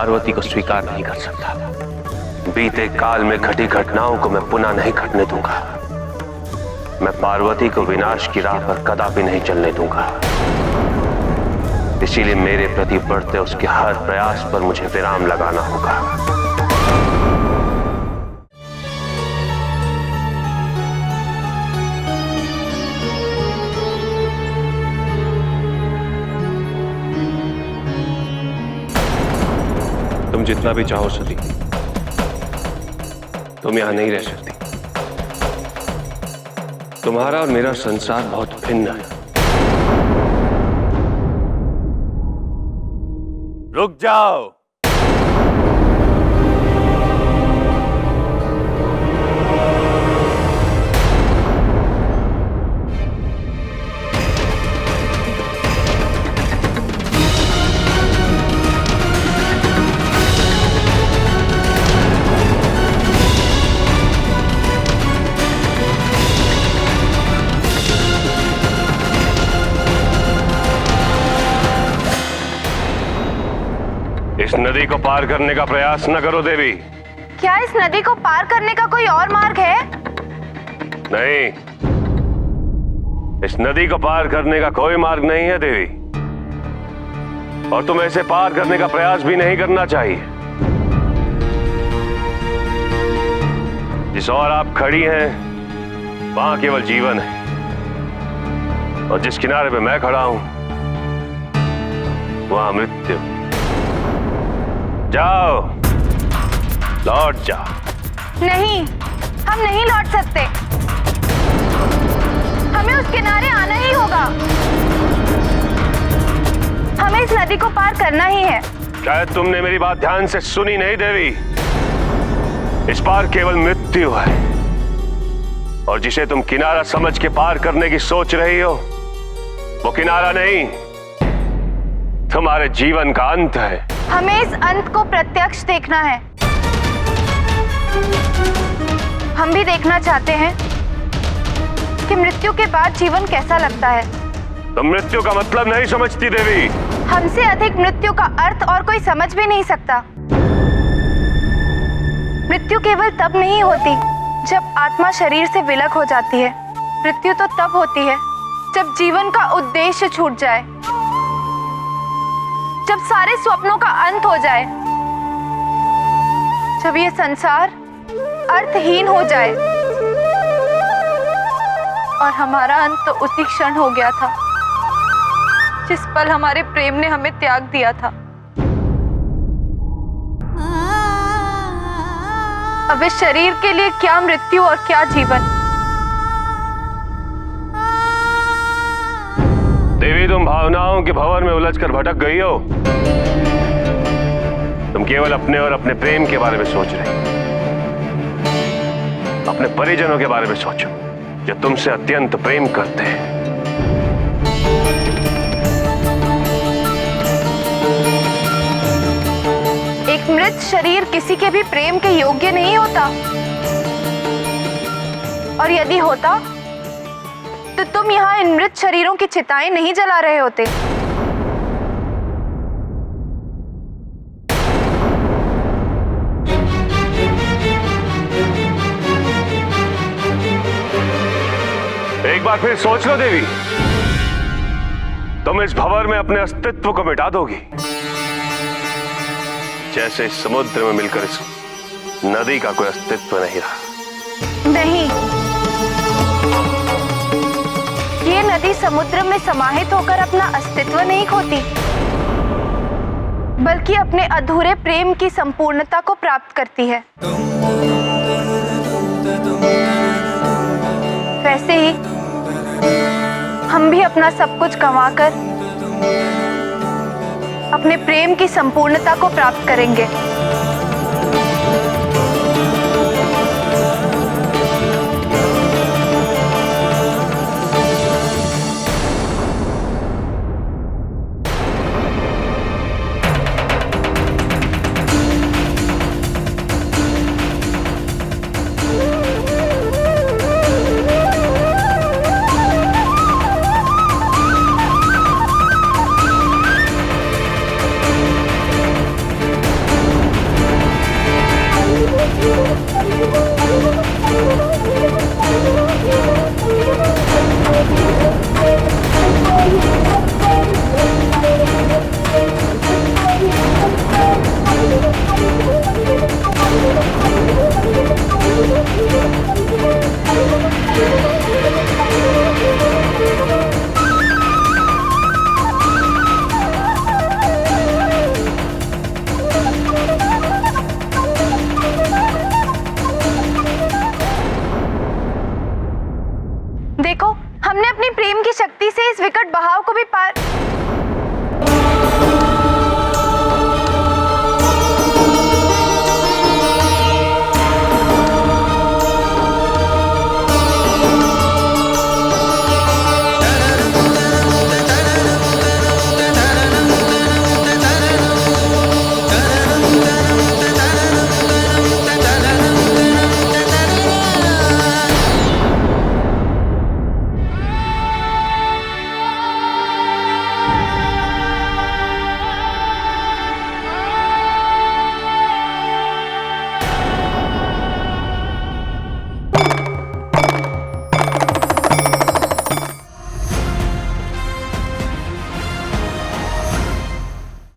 पार्वती को स्वीकार नहीं कर सकता। बीते काल में घटी घटनाओं को मैं पुनः नहीं घटने दूंगा। मैं पार्वती को विनाश की राह पर कदापि नहीं चलने दूंगा। इसीलिए मेरे प्रति बढ़ते उसके हर प्रयास पर मुझे विराम लगाना होगा। तुम जितना भी चाहो सती, तुम यहां नहीं रह सकती। तुम्हारा और मेरा संसार बहुत भिन्न है। रुक जाओ। इस नदी को पार करने का प्रयास न करो देवी। क्या इस नदी को पार करने का कोई और मार्ग है? नहीं, इस नदी को पार करने का कोई मार्ग नहीं है देवी, और तुम्हें इसे पार करने का प्रयास भी नहीं करना चाहिए। जिस ओर आप खड़ी हैं वहां केवल जीवन है, और जिस किनारे पे मैं खड़ा हूं वहां मृत्यु। जाओ, लौट जाओ। नहीं, हम नहीं लौट सकते। हमें उस किनारे आना ही होगा। हमें इस नदी को पार करना ही है। शायद तुमने मेरी बात ध्यान से सुनी नहीं देवी। इस पार केवल मृत्यु है, और जिसे तुम किनारा समझ के पार करने की सोच रही हो वो किनारा नहीं, तुम्हारे जीवन का अंत है। हमें इस अंत को प्रत्यक्ष देखना है। हम भी देखना चाहते हैं कि मृत्यु के बाद जीवन कैसा लगता है। तुम मृत्यु का मतलब नहीं समझती देवी। हमसे अधिक मृत्यु का अर्थ और कोई समझ भी नहीं सकता। मृत्यु केवल तब नहीं होती जब आत्मा शरीर से विलग हो जाती है। मृत्यु तो तब होती है जब जीवन का उद्देश्य छूट जाए, जब सारे स्वप्नों का अंत हो जाए, जब ये संसार अर्थहीन हो जाए। और हमारा अंत तो उसी क्षण हो गया था जिस पल हमारे प्रेम ने हमें त्याग दिया था। अब इस शरीर के लिए क्या मृत्यु और क्या जीवन। देवी, तुम भावनाओं के भंवर में उलझकर भटक गई हो। तुम केवल अपने और अपने प्रेम के बारे में सोच रही हो। अपने परिजनों के बारे में सोचो जो तुमसे अत्यंत प्रेम करते हैं। एक मृत शरीर किसी के भी प्रेम के योग्य नहीं होता, और यदि होता तो तुम यहाँ इन मृत शरीरों की चिताएं नहीं जला रहे होते। एक बार फिर सोच लो देवी, तुम इस भंवर में अपने अस्तित्व को मिटा दोगी, जैसे इस समुद्र में मिलकर इस नदी का कोई अस्तित्व नहीं रहा। नहीं, ये नदी समुद्र में समाहित होकर अपना अस्तित्व नहीं खोती, बल्कि अपने अधूरे प्रेम की संपूर्णता को प्राप्त करती है। वैसे ही हम भी अपना सब कुछ गंवाकर अपने प्रेम की संपूर्णता को प्राप्त करेंगे। देखो, हमने अपनी प्रेम की शक्ति से इस विकट बहाव को भी पार